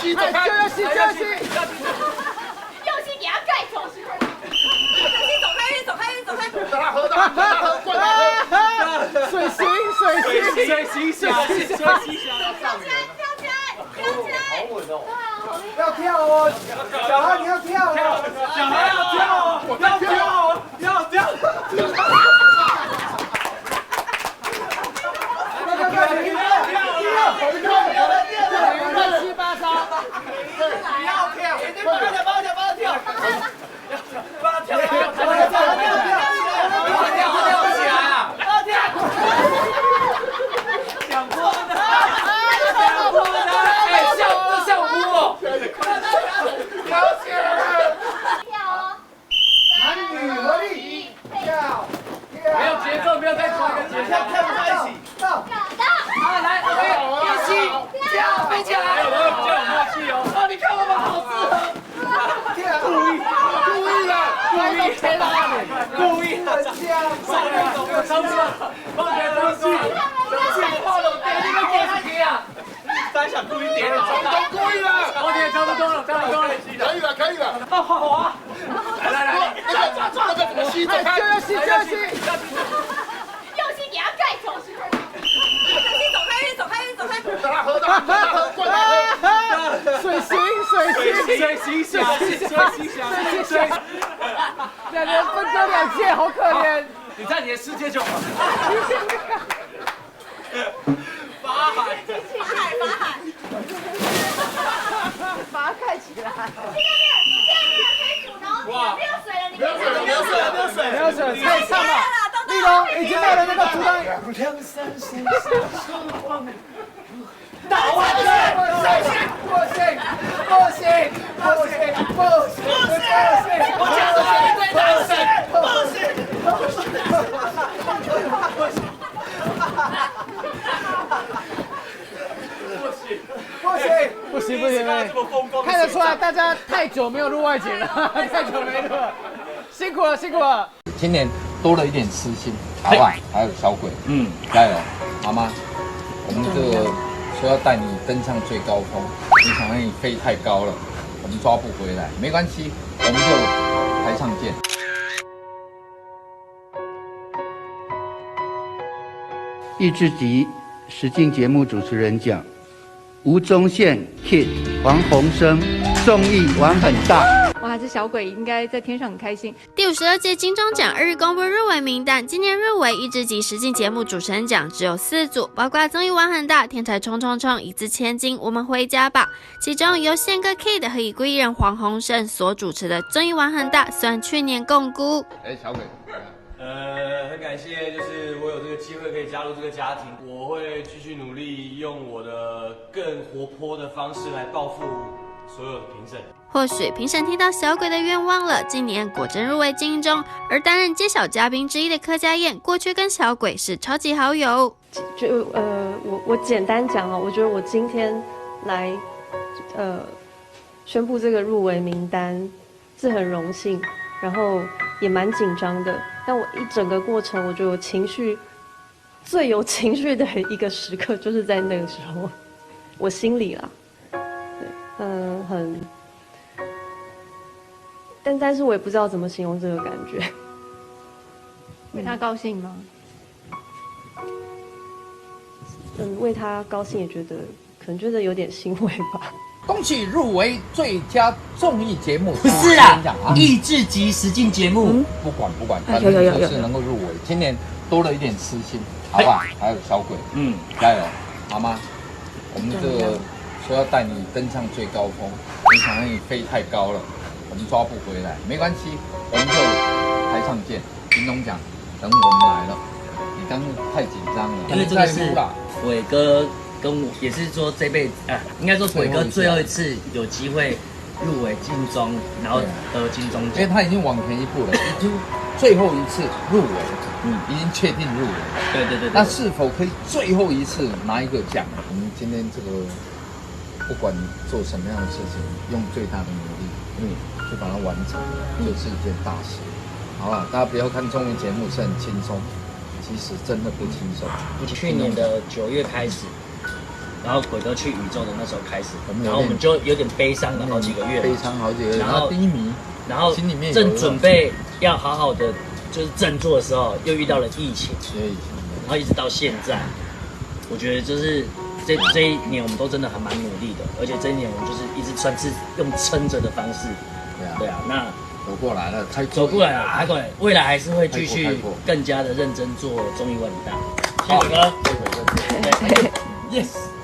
吸，走开！就要吸，用心给他盖住。走开！让他喝，灌他喝！水行侠，跳起来！好稳哦！要跳哦，小孩你要跳哦，要跳！7、8招，不要跳！帮他跳！可以了！好啊！来，那个怎么吸？走开！就要吸，用心给他盖住。走开！让他喝，灌他喝！水行侠，两人分割2届，好可怜。你在你的世界就好。法海，盖起来。可以煮，然后没有水了，你没有水，可以唱吧。立龙已经到了那个竹竿。打完了！不行！我讲的最大声！不行！看得出来大家太久没有录外景了，太久没录了，辛苦了。今年多了一点私心，好吧？还有小鬼，加油，好吗？我们这个说要带你登上最高峰，没想到你飞太高了，我们抓不回来，没关系，我们就台上见。益智集实境节目主持人奖，吴宗宪 Kid 黄鸿升，综艺玩很大。哇，这小鬼应该在天上很开心。第52届金钟奖2日公布入围名单，今年入围益智集实境节目主持人奖只有4组，包括综艺玩很大、天才冲冲冲、一字千金、我们回家吧。其中由宪哥 Kid 和已故艺人黄鸿升所主持的综艺玩很大，虽然去年共估。小鬼。很感谢，就是我有这个机会可以加入这个家庭，我会继续努力，用我的更活泼的方式来报复所有的评审。或许评审听到小鬼的愿望了，今年果真入围金钟，而担任揭晓嘉宾之一的柯佳嬿，过去跟小鬼是超级好友。我简单讲哦，我觉得我今天来宣布这个入围名单是很荣幸，然后也蛮紧张的。但我一整个过程，我觉得我最有情绪的一个时刻，就是在那个时候，我心里啦，对，但是我也不知道怎么形容这个感觉。为他高兴吗？为他高兴，也可能觉得有点欣慰吧。恭喜入围最佳综艺节目！不是啦，益智集实境节目。不管，反正就是能够入围。今年多了一点私心，好吧？还有小鬼，加油，好吗？我们这个说要带你登上最高峰，没想到你飞太高了，我们抓不回来，没关系，我们就台上见。金钟奖等我们来了，你刚刚太紧张了，因为这个是伟哥。跟我也是说这辈子应该说鬼哥最后一次有机会入围金钟，然后得金钟奖，因为他已经往前一步了，已经最后一次入围，已经确定入围。对。那是否可以最后一次拿一个奖？我们今天这个不管做什么样的事情，用最大的努力，去把它完成，就是一件大事。好吧，大家不要看综艺节目是很轻松，其实真的不轻松。去年的9月开始。然后鬼哥去宇宙的那时候开始，然后我们就有点悲伤了好几个月，悲伤好几个月，然后低迷，然后心里面正准备要好好的就是振作的时候，又遇到了疫情，然后一直到现在，我觉得就是这一年我们都真的还蛮努力的，而且这一年我们就是一直算是用撑着的方式，对啊，那走过来了，走过来了，还过来，未来还是会继续更加的认真做综艺问答，谢谢鬼哥，谢谢鬼哥， ，yes。